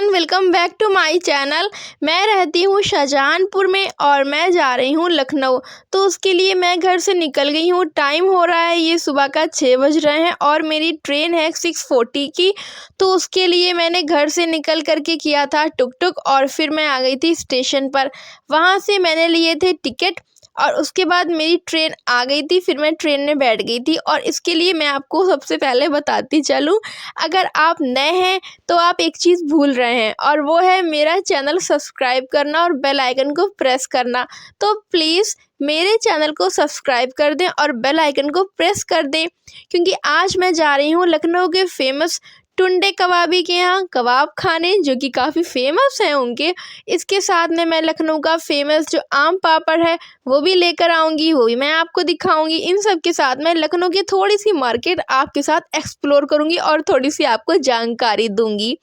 Everyone, welcome back to my channel. मैं रहती हूँ शाहजहांपुर में और मैं जा रही हूँ लखनऊ। तो उसके लिए मैं घर से निकल गई हूँ। टाइम हो रहा है, ये सुबह का 6 बज रहे हैं और मेरी ट्रेन है 6:40 की। तो उसके लिए मैंने घर से निकल करके किया था टुक टुक और फिर मैं आ गई थी स्टेशन पर। वहाँ से मैंने लिए थे टिकट और उसके बाद मेरी ट्रेन आ गई थी। फिर मैं ट्रेन में बैठ गई थी और इसके लिए मैं आपको सबसे पहले बताती चलूँ, अगर आप नए हैं तो आप एक चीज़ भूल रहे हैं और वो है मेरा चैनल सब्सक्राइब करना और बेल आइकन को प्रेस करना। तो प्लीज़ मेरे चैनल को सब्सक्राइब कर दें और बेल आइकन को प्रेस कर दें, क्योंकि आज मैं जा रही हूँ लखनऊ के फेमस टुंडे कबाबी के यहाँ कबाब खाने, जो कि काफ़ी फेमस हैं उनके। इसके साथ में मैं लखनऊ का फेमस जो आम पापड़ है वो भी लेकर आऊँगी, वो भी मैं आपको दिखाऊँगी। इन सब के साथ मैं लखनऊ की थोड़ी सी मार्केट आपके साथ एक्सप्लोर करूँगी और थोड़ी सी आपको जानकारी दूँगी।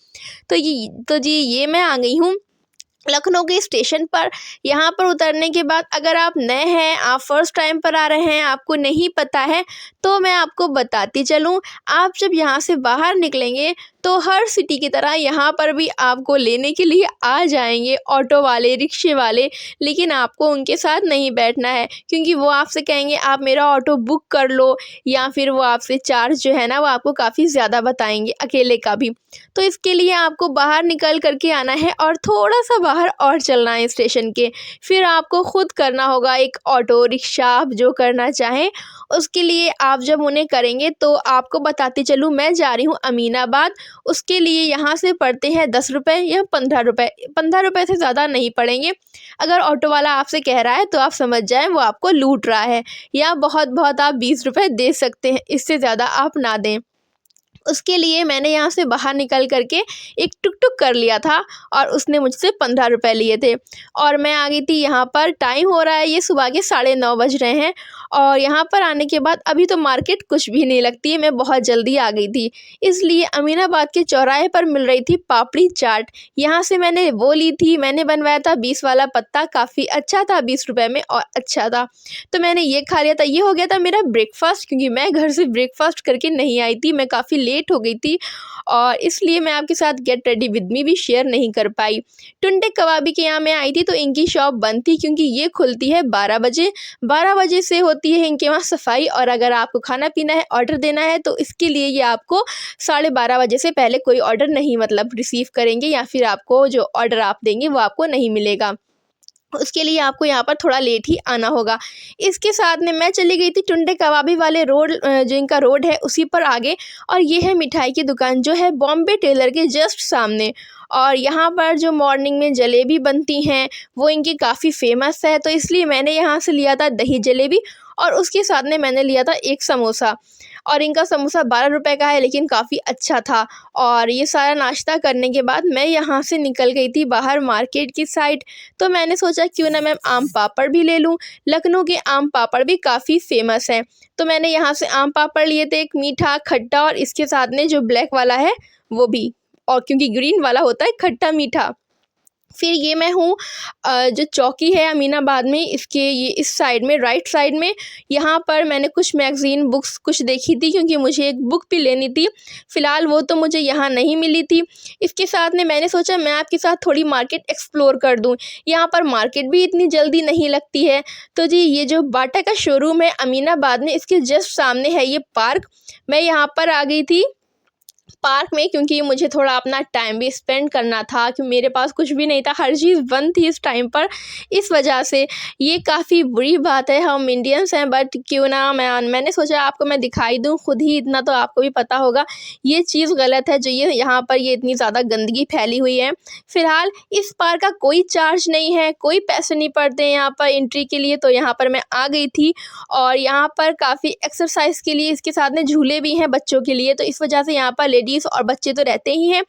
तो जी ये मैं आ गई हूँ लखनऊ के स्टेशन पर। यहाँ पर उतरने के बाद अगर आप नए हैं, आप फर्स्ट टाइम पर आ रहे हैं, आपको नहीं पता है, तो मैं आपको बताती चलूँ। आप जब यहाँ से बाहर निकलेंगे तो हर सिटी की तरह यहाँ पर भी आपको लेने के लिए आ जाएंगे ऑटो वाले, रिक्शे वाले। लेकिन आपको उनके साथ नहीं बैठना है, क्योंकि वो आपसे कहेंगे आप मेरा ऑटो बुक कर लो, या फिर वो आपसे चार्ज जो है ना वो आपको काफ़ी ज़्यादा बताएंगे अकेले का भी। तो इसके लिए आपको बाहर निकल करके आना है और थोड़ा सा बाहर और चलना है स्टेशन के। फिर आपको खुद करना होगा एक ऑटो रिक्शा, आप जो करना चाहें। उसके लिए आप जब उन्हें करेंगे तो आपको बताती चलूँ, मैं जा रही हूँ अमीनाबाद। उसके लिए यहाँ से पड़ते हैं 10 रुपये या 15 रुपये। 15 रुपये से ज़्यादा नहीं पड़ेंगे। अगर ऑटो वाला आपसे कह रहा है तो आप समझ जाएं वो आपको लूट रहा है, या बहुत बहुत आप 20 रुपये दे सकते हैं, इससे ज़्यादा आप ना दें। उसके लिए मैंने यहाँ से बाहर निकल करके एक टुक टुक कर लिया था और उसने मुझसे 15 रुपये लिए थे और मैं आ गई थी यहाँ पर। टाइम हो रहा है, ये सुबह के 9:30 बज रहे हैं और यहाँ पर आने के बाद अभी तो मार्केट कुछ भी नहीं लगती है, मैं बहुत जल्दी आ गई थी। इसलिए अमीनाबाद के चौराहे पर मिल रही थी पापड़ी चाट। यहाँ से मैंने वो ली थी, मैंने बनवाया था 20 वाला पत्ता, काफ़ी अच्छा था, 20 रुपये में और अच्छा था। तो मैंने ये खा लिया था। ये हो गया था मेरा ब्रेकफास्ट, क्योंकि मैं घर से ब्रेकफास्ट करके नहीं आई थी, मैं काफ़ी लेट हो गई थी और इसलिए मैं आपके साथ गेट रेडी विद मी भी शेयर नहीं कर पाई। टुंडे कबाबी के यहाँ मैं आई थी तो इनकी शॉप बंद थी, क्योंकि ये खुलती है 12 बजे। 12 बजे से होती है इनके वहाँ सफाई, और अगर आपको खाना पीना है, ऑर्डर देना है, तो इसके लिए ये आपको 12:30 बजे से पहले कोई ऑर्डर नहीं रिसीव करेंगे, या फिर आपको जो ऑर्डर आप देंगे वो आपको नहीं मिलेगा। उसके लिए आपको यहाँ पर थोड़ा लेट ही आना होगा। इसके साथ में मैं चली गई थी टुंडे कबाबी वाले रोड, जो इनका रोड है उसी पर आगे, और ये है मिठाई की दुकान जो है बॉम्बे टेलर के जस्ट सामने। और यहाँ पर जो मॉर्निंग में जलेबी बनती हैं वो इनकी काफ़ी फेमस है, तो इसलिए मैंने यहाँ से लिया था दही जलेबी और उसके साथ में मैंने लिया था एक समोसा। और इनका समोसा 12 रुपये का है, लेकिन काफ़ी अच्छा था। और ये सारा नाश्ता करने के बाद मैं यहाँ से निकल गई थी बाहर मार्केट की साइड। तो मैंने सोचा क्यों ना मैं आम पापड़ भी ले लूँ, लखनऊ के आम पापड़ भी काफ़ी फेमस हैं। तो मैंने यहाँ से आम पापड़ लिए थे, एक मीठा, खट्टा और इसके साथ में जो ब्लैक वाला है वो भी, और क्योंकि ग्रीन वाला होता है खट्टा मीठा। फिर ये मैं हूँ जो चौकी है अमीनाबाद में, इसके ये इस साइड में, राइट साइड में, यहाँ पर मैंने कुछ मैगज़ीन बुक्स कुछ देखी थी, क्योंकि मुझे एक बुक भी लेनी थी। फ़िलहाल वो तो मुझे यहाँ नहीं मिली थी। इसके साथ में मैंने सोचा मैं आपके साथ थोड़ी मार्केट एक्सप्लोर कर दूँ। यहाँ पर मार्केट भी इतनी जल्दी नहीं लगती है। तो जी ये जो बाटा का शोरूम है अमीनाबाद में, इसके जस्ट सामने है ये पार्क। मैं यहाँ पर आ गई थी पार्क में, क्योंकि मुझे थोड़ा अपना टाइम भी स्पेंड करना था, कि मेरे पास कुछ भी नहीं था, हर चीज़ बंद थी इस टाइम पर। इस वजह से ये काफ़ी बुरी बात है, हम इंडियंस हैं, बट क्यों ना मैंने सोचा आपको मैं दिखाई दूँ खुद ही, इतना तो आपको भी पता होगा ये चीज़ गलत है जो ये यहाँ पर ये इतनी ज़्यादा गंदगी फैली हुई है। फ़िलहाल इस पार्क का कोई चार्ज नहीं है, कोई पैसे नहीं पड़ते हैं यहाँ पर एंट्री के लिए। तो यहाँ पर मैं आ गई थी और यहाँ पर काफ़ी एक्सरसाइज के लिए इसके साथ में झूले भी हैं बच्चों के लिए, तो इस वजह से यहाँ पर लेडीज़ और बच्चे तो रहते ही हैं।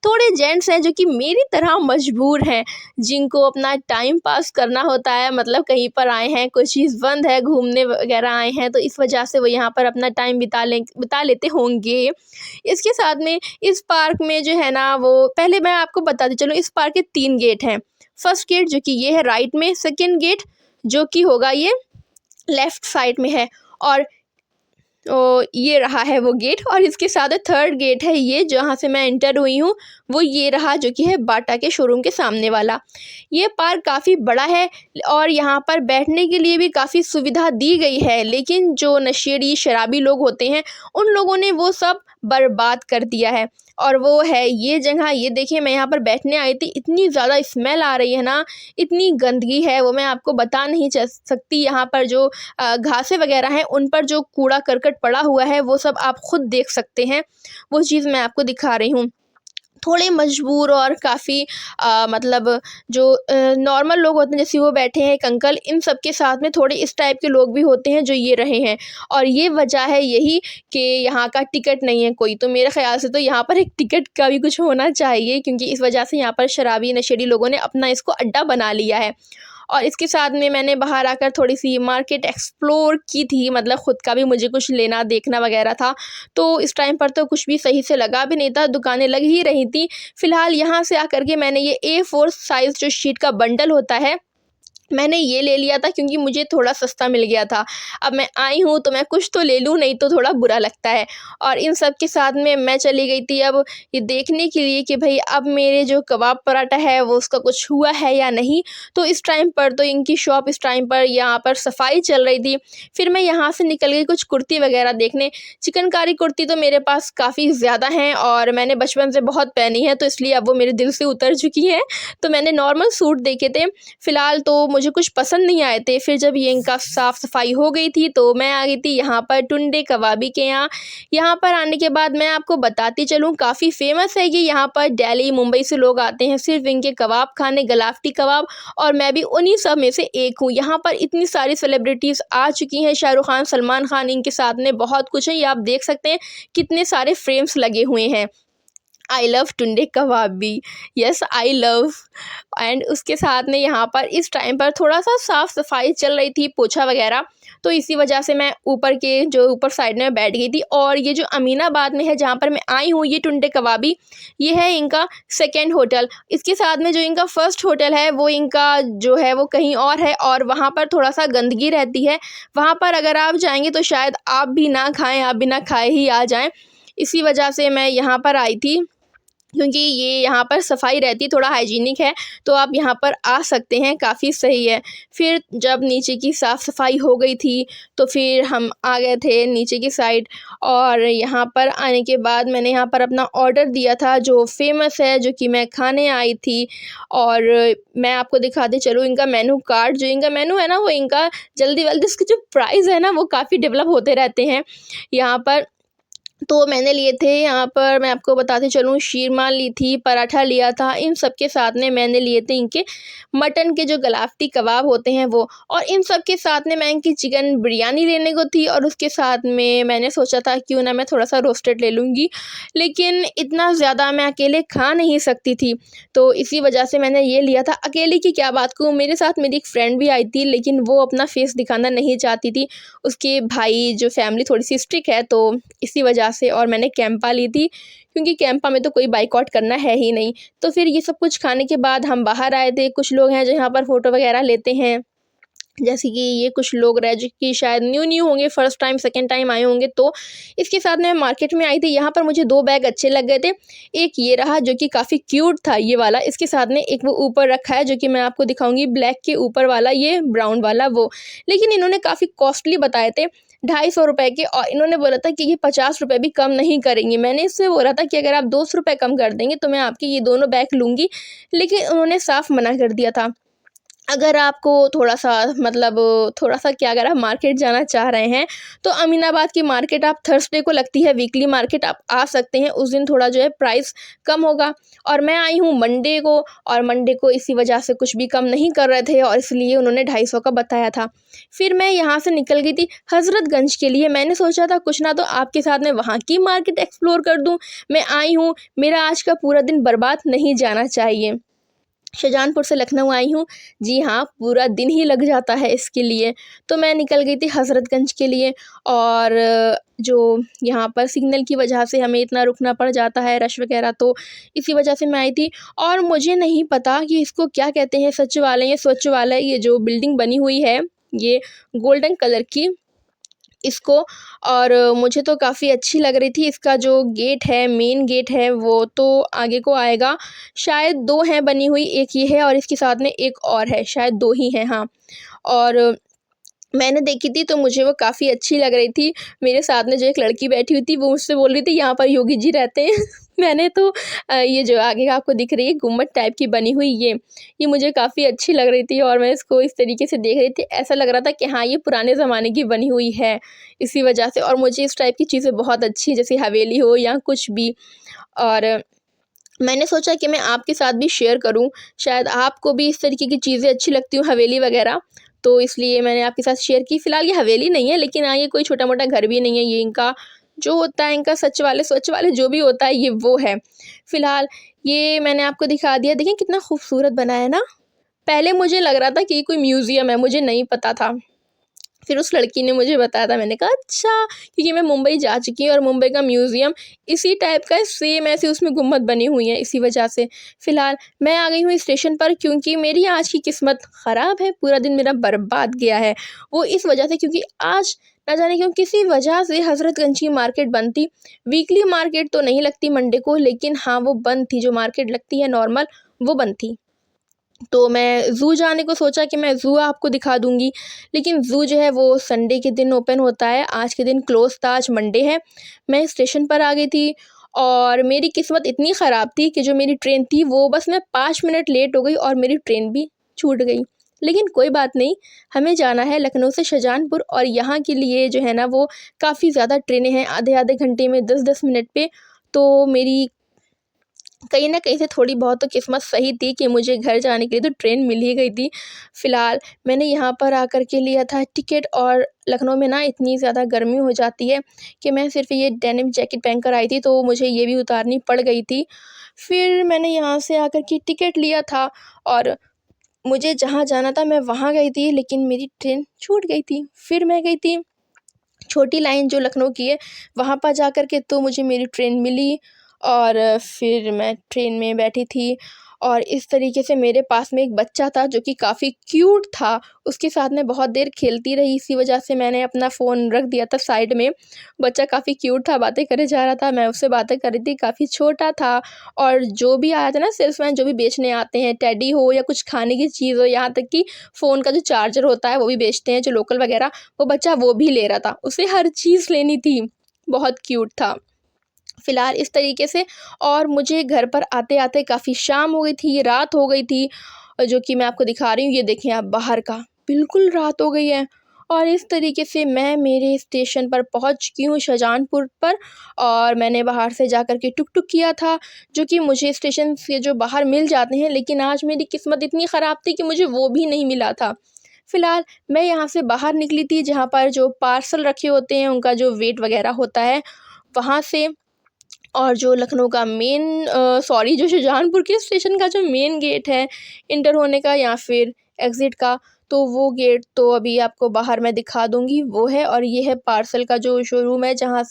थोड़े जेंट्स हैं जो कि मेरी तरह मजबूर हैं, जिनको अपना टाइम पास करना होता है, मतलब कहीं पर आए हैं, कोई चीज़ बंद है, घूमने वगैरह आए हैं, तो इस वजह से वो यहाँ पर अपना टाइम बिता लेते होंगे। इसके साथ में इस पार्क में जो है ना, वो पहले मैं आपको बताती चलूँ, इस पार्क के 3 गेट हैं। फर्स्ट गेट जो कि ये है राइट में, सेकेंड गेट जो कि होगा ये लेफ़्ट साइड में है, और ये रहा है वो गेट, और इसके साथ थर्ड गेट है ये जहाँ से मैं एंटर हुई हूँ, वो ये रहा जो कि है बाटा के शोरूम के सामने वाला। ये पार्क काफ़ी बड़ा है और यहाँ पर बैठने के लिए भी काफ़ी सुविधा दी गई है, लेकिन जो नशेड़ी शराबी लोग होते हैं उन लोगों ने वो सब बर्बाद कर दिया है। और वो है ये जगह, ये देखिए मैं यहाँ पर बैठने आई थी, इतनी ज़्यादा स्मेल आ रही है ना, इतनी गंदगी है वो मैं आपको बता नहीं सकती। यहाँ पर जो घासें वगैरह हैं उन पर जो कूड़ा करकट पड़ा हुआ है वो सब आप खुद देख सकते हैं, वो चीज़ मैं आपको दिखा रही हूँ। थोड़े मजबूर और काफ़ी मतलब जो नॉर्मल लोग होते हैं जैसे वो बैठे हैं एक अंकल, इन सब के साथ में थोड़े इस टाइप के लोग भी होते हैं जो ये रहे हैं। और ये वजह है यही कि यहाँ का टिकट नहीं है कोई, तो मेरे ख़्याल से तो यहाँ पर एक टिकट का भी कुछ होना चाहिए, क्योंकि इस वजह से यहाँ पर शराबी नशेड़ी लोगों ने अपना इसको अड्डा बना लिया है। और इसके साथ में मैंने बाहर आकर थोड़ी सी मार्केट एक्सप्लोर की थी, मतलब ख़ुद का भी मुझे कुछ लेना देखना वगैरह था। तो इस टाइम पर तो कुछ भी सही से लगा भी नहीं था, दुकानें लग ही रही थी। फ़िलहाल यहाँ से आकर के मैंने ये A4 साइज़ जो शीट का बंडल होता है, मैंने ये ले लिया था क्योंकि मुझे थोड़ा सस्ता मिल गया था। अब मैं आई हूँ तो मैं कुछ तो ले लूँ, नहीं तो थोड़ा बुरा लगता है। और इन सब के साथ में मैं चली गई थी अब ये देखने के लिए कि भाई अब मेरे जो कबाब पराठा है वो उसका कुछ हुआ है या नहीं। तो इस टाइम पर तो इनकी शॉप इस टाइम पर यहाँ पर सफाई चल रही थी। फिर मैं यहाँ से निकल गई कुछ कुर्ती वगैरह देखने। चिकनकारी कुर्ती तो मेरे पास काफ़ी ज़्यादा हैं और मैंने बचपन से बहुत पहनी है, तो इसलिए अब वो मेरे दिल से उतर चुकी हैं। तो मैंने नॉर्मल सूट देखे थे, फ़िलहाल तो मुझे कुछ पसंद नहीं आए थे। फिर जब ये इनका साफ़ सफाई हो गई थी तो मैं आ गई थी यहाँ पर टुंडे कबाबी के यहाँ। यहाँ पर आने के बाद मैं आपको बताती चलूँ, काफ़ी फ़ेमस है ये। यहाँ पर दिल्ली मुंबई से लोग आते हैं सिर्फ इनके कबाब खाने, गलाफ्टी कबाब, और मैं भी उन्हीं सब में से एक हूँ। यहाँ पर इतनी सारी सेलिब्रिटीज़ आ चुकी हैं, शाहरुख खान, सलमान खान, इनके साथ में बहुत कुछ है। ये आप देख सकते हैं कितने सारे फ्रेम्स लगे हुए हैं। I love Tunday Kababi, yes I love. And उसके साथ में यहाँ पर इस टाइम पर थोड़ा सा साफ़ सफाई चल रही थी, पोछा वगैरह, तो इसी वजह से मैं ऊपर के जो ऊपर साइड में बैठ गई थी। और ये जो अमीनाबाद में है जहाँ पर मैं आई हूँ, ये टुंडे कबाबी, ये है इनका सेकंड होटल। इसके साथ में जो इनका फर्स्ट होटल है वो इनका जो है वो कहीं और है, और वहाँ पर थोड़ा सा गंदगी रहती है। वहाँ पर अगर आप जाएंगे तो शायद आप भी ना खाएं, आप बिना खाए ही आ जाएं। इसी वजह से मैं यहाँ पर आई थी, क्योंकि ये यहाँ पर सफाई रहती है, थोड़ा हाइजीनिक है, तो आप यहाँ पर आ सकते हैं, काफ़ी सही है। फिर जब नीचे की साफ़ सफाई हो गई थी तो फिर हम आ गए थे नीचे की साइड, और यहाँ पर आने के बाद मैंने यहाँ पर अपना ऑर्डर दिया था जो फेमस है, जो कि मैं खाने आई थी। और मैं आपको दिखाते चलूँ इनका मेनू कार्ड, जो इनका मेनू है ना वो इनका जल्दी जल्दी इसके जो प्राइस है ना वो काफ़ी डेवलप होते रहते हैं यहाँ पर। तो मैंने लिए थे यहाँ पर, मैं आपको बताते चलूँ, शीरमाल ली थी, पराठा लिया था, इन सब के साथ में मैंने लिए थे इनके मटन के जो गलाफ्टी कबाब होते हैं वो, और इन सब के साथ में मैं इनकी चिकन बिरयानी लेने को थी। और उसके साथ में मैंने सोचा था क्यों ना मैं थोड़ा सा रोस्टेड ले लूँगी, लेकिन इतना ज़्यादा मैं अकेले खा नहीं सकती थी, तो इसी वजह से मैंने ये लिया था। अकेले की क्या बात कहूँ, मेरे साथ मेरी एक फ्रेंड भी आई थी, लेकिन वो अपना फेस दिखाना नहीं चाहती थी। उसके भाई जो फैमिली थोड़ी सी स्ट्रिक्ट है, तो इसी वजह से। और मैंने कैंपा ली थी क्योंकि कैंपा में तो कोई बाइकआउट करना है ही नहीं। तो फिर ये सब कुछ खाने के बाद हम बाहर आए थे। कुछ लोग हैं जो यहाँ पर फ़ोटो वगैरह लेते हैं, जैसे कि ये कुछ लोग रहे जो कि शायद न्यू होंगे, फर्स्ट टाइम सेकंड टाइम आए होंगे। तो इसके साथ मैं मार्केट में आई थी। यहाँ पर मुझे 2 बैग अच्छे लग गए थे। एक ये रहा जो कि काफ़ी क्यूट था ये वाला, इसके साथ में एक वो ऊपर रखा है जो कि मैं आपको दिखाऊंगी, ब्लैक के ऊपर वाला, ये ब्राउन वाला वो, लेकिन इन्होंने काफ़ी कॉस्टली बताए थे, 250 रुपये के, और इन्होंने बोला था कि ये 50 रुपये भी कम नहीं करेंगे। मैंने इससे बोला था कि अगर आप 200 रुपये कम कर देंगे तो मैं आपके ये दोनों बैग लूँगी, लेकिन उन्होंने साफ़ मना कर दिया था। अगर आपको थोड़ा-सा मतलब थोड़ा-सा क्या, अगर आप मार्केट जाना चाह रहे हैं तो अमीनाबाद की मार्केट आप थर्सडे को लगती है, वीकली मार्केट, आप आ सकते हैं। उस दिन थोड़ा जो है प्राइस कम होगा। और मैं आई हूँ मंडे को, और मंडे को इसी वजह से कुछ भी कम नहीं कर रहे थे, और इसलिए उन्होंने 250 का बताया था। फिर मैं यहाँ से निकल गई थी हज़रतगंज के लिए। मैंने सोचा था कुछ ना तो आपके साथ में वहाँ की मार्केट एक्सप्लोर कर दूँ। मैं आई हूँ, मेरा आज का पूरा दिन बर्बाद नहीं जाना चाहिए। शाहजहानपुर से लखनऊ आई हूँ, जी हाँ, पूरा दिन ही लग जाता है इसके लिए। तो मैं निकल गई थी हज़रतगंज के लिए, और जो यहाँ पर सिग्नल की वजह से हमें इतना रुकना पड़ जाता है, रश वगैरह, तो इसी वजह से मैं आई थी। और मुझे नहीं पता कि इसको क्या कहते हैं, सचिवालय या स्वच्छवालय, ये जो बिल्डिंग बनी हुई है ये गोल्डन कलर की, इसको। और मुझे तो काफ़ी अच्छी लग रही थी। इसका जो गेट है, मेन गेट है, वो तो आगे को आएगा। शायद 2 हैं बनी हुई, एक ये है और इसके साथ में एक और है, शायद 2 ही हैं, हाँ। और मैंने देखी थी तो मुझे वो काफ़ी अच्छी लग रही थी। मेरे साथ में जो एक लड़की बैठी हुई थी वो मुझसे बोल रही थी यहाँ पर योगी जी रहते हैं। मैंने तो ये जो आगे आपको दिख रही है गुम्बद टाइप की बनी हुई ये मुझे काफ़ी अच्छी लग रही थी और मैं इसको इस तरीके से देख रही थी। ऐसा लग रहा था कि हाँ, ये पुराने ज़माने की बनी हुई है, इसी वजह से। और मुझे इस टाइप की चीज़ें बहुत अच्छी, जैसे हवेली हो या कुछ भी। और मैंने सोचा कि मैं आपके साथ भी शेयर करूं, शायद आपको भी इस तरीके की चीज़ें अच्छी लगती हों, हवेली वगैरह। तो इसलिए मैंने आपके साथ शेयर की। फ़िलहाल ये हवेली नहीं है, लेकिन हाँ, ये कोई छोटा-मोटा घर भी नहीं है, ये इनका जो होता है, इनका स्वच्छ वाले जो भी होता है, ये वो है। फ़िलहाल ये मैंने आपको दिखा दिया। देखिए कितना खूबसूरत बना है ना? पहले मुझे लग रहा था कि ये कोई म्यूज़ियम है, मुझे नहीं पता था। फिर उस लड़की ने मुझे बताया था, मैंने कहा अच्छा, क्योंकि मैं मुंबई जा चुकी हूँ और मुंबई का म्यूज़ियम इसी टाइप का है, सेम ऐसे उसमें गुम्बद बनी हुई हैं, इसी वजह से। फ़िलहाल मैं आ गई हूँ स्टेशन पर, क्योंकि मेरी आज की किस्मत ख़राब है, पूरा दिन मेरा बर्बाद गया है। वो इस वजह से, क्योंकि आज ना जाने क्यों किसी वजह से हज़रतगंज की मार्केट बंद थी। वीकली मार्केट तो नहीं लगती मंडे को, लेकिन हाँ, वो बंद थी, जो मार्केट लगती है नॉर्मल, वो बंद थी। तो मैं ज़ू जाने को सोचा कि मैं ज़ू आपको दिखा दूँगी, लेकिन ज़ू जो है वो संडे के दिन ओपन होता है, आज के दिन क्लोज़ था, आज मंडे है। मैं स्टेशन पर आ गई थी और मेरी किस्मत इतनी ख़राब थी कि जो मेरी ट्रेन थी वो बस मैं 5 मिनट लेट हो गई और मेरी ट्रेन भी छूट गई। लेकिन कोई बात नहीं, हमें जाना है लखनऊ से शाहजहाँपुर और यहाँ के लिए जो है ना वो काफ़ी ज़्यादा ट्रेनें हैं, आधे-आधे घंटे में, 10-10 मिनट पे। तो मेरी कहीं न कहीं से थोड़ी बहुत तो किस्मत सही थी कि मुझे घर जाने के लिए तो ट्रेन मिल ही गई थी। फ़िलहाल मैंने यहाँ पर आकर के लिया था टिकट, और लखनऊ में ना इतनी ज़्यादा गर्मी हो जाती है कि मैं सिर्फ़ ये डेनिम जैकेट पहन कर आई थी, तो मुझे ये भी उतारनी पड़ गई थी। फिर मैंने यहाँ से आकर के टिकट लिया था और मुझे जहाँ जाना था मैं वहाँ गई थी, लेकिन मेरी ट्रेन छूट गई थी। फिर मैं गई थी छोटी लाइन जो लखनऊ की है, वहाँ पर जा कर के तो मुझे मेरी ट्रेन मिली और फिर मैं ट्रेन में बैठी थी। और इस तरीके से मेरे पास में एक बच्चा था जो कि काफ़ी क्यूट था, उसके साथ में बहुत देर खेलती रही, इसी वजह से मैंने अपना फ़ोन रख दिया था साइड में। बच्चा काफ़ी क्यूट था, बातें करे जा रहा था, मैं उससे बातें कर रही थी, काफ़ी छोटा था। और जो भी आया था ना सेल्समैन, जो भी बेचने आते हैं, टेडी हो या कुछ खाने की चीज़ हो, यहाँ तक कि फ़ोन का जो चार्जर होता है वो भी बेचते हैं, जो लोकल वगैरह, वो बच्चा वो भी ले रहा था, उसे हर चीज़ लेनी थी, बहुत क्यूट था। फ़िलहाल इस तरीके से, और मुझे घर पर आते-आते काफ़ी शाम हो गई थी, रात हो गई थी, जो कि मैं आपको दिखा रही हूँ, ये देखें आप बाहर का, बिल्कुल रात हो गई है। और इस तरीके से मैं मेरे स्टेशन पर पहुँच चुकी हूँ शाहजहाँपुर पर, और मैंने बाहर से जा कर के टुक-टुक किया था, जो कि मुझे स्टेशन से जो बाहर मिल जाते हैं, लेकिन आज मेरी किस्मत इतनी ख़राब थी कि मुझे वो भी नहीं मिला था। फ़िलहाल मैं यहाँ से बाहर निकली थी, जहाँ पर जो पार्सल रखे होते हैं, उनका जो वेट वग़ैरह होता है, वहाँ से। और जो लखनऊ का मेन सॉरी, जो शाहजहाँपुर के स्टेशन का जो मेन गेट है इंटर होने का या फिर एग्ज़िट का, तो वो गेट तो अभी आपको बाहर मैं दिखा दूँगी, वो है। और ये है पार्सल का जो शोरूम है, जहाँ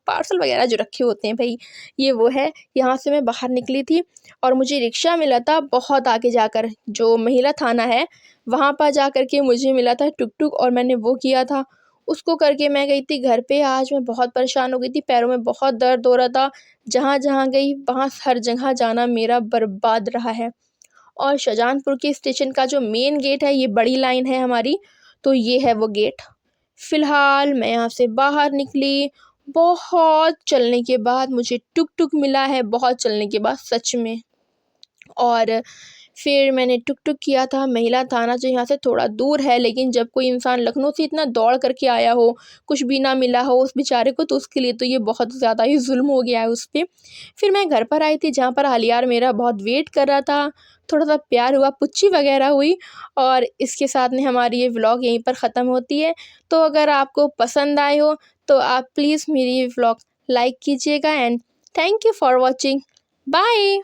पार्सल वग़ैरह जो रखे होते हैं भई, ये वो है। यहाँ से मैं बाहर निकली थी और मुझे रिक्शा मिला था बहुत आगे जाकर, जो महिला थाना है, वहाँ पर जा कर के मुझे मिला था टुक-टुक, और मैंने वो किया था। उसको करके मैं गई थी घर पे। आज मैं बहुत परेशान हो गई थी, पैरों में बहुत दर्द हो रहा था। जहाँ-जहाँ गई वहाँ हर जगह जाना मेरा बर्बाद रहा है। और शाहजहाँपुर के स्टेशन का जो मेन गेट है, ये बड़ी लाइन है हमारी, तो ये है वो गेट। फ़िलहाल मैं यहाँ से बाहर निकली, बहुत चलने के बाद मुझे टुक-टुक मिला है, बहुत चलने के बाद सच में। और फिर मैंने टुक-टुक किया था, महिला थाना जो यहाँ से थोड़ा दूर है, लेकिन जब कोई इंसान लखनऊ से इतना दौड़ कर के आया हो, कुछ भी ना मिला हो उस बेचारे को, तो उसके लिए तो ये बहुत ज़्यादा ही ज़ुल्म हो गया है उस पे। फिर मैं घर पर आई थी, जहाँ पर हालियार मेरा बहुत वेट कर रहा था, थोड़ा-सा प्यार हुआ, पुच्ची वगैरह हुई, और इसके साथ में हमारी ये व्लॉग यहीं पर ख़त्म होती है। तो अगर आपको पसंद आए हो, तो आप प्लीज़ मेरी ये व्लॉग लाइक कीजिएगा, and thank you for watching. Bye.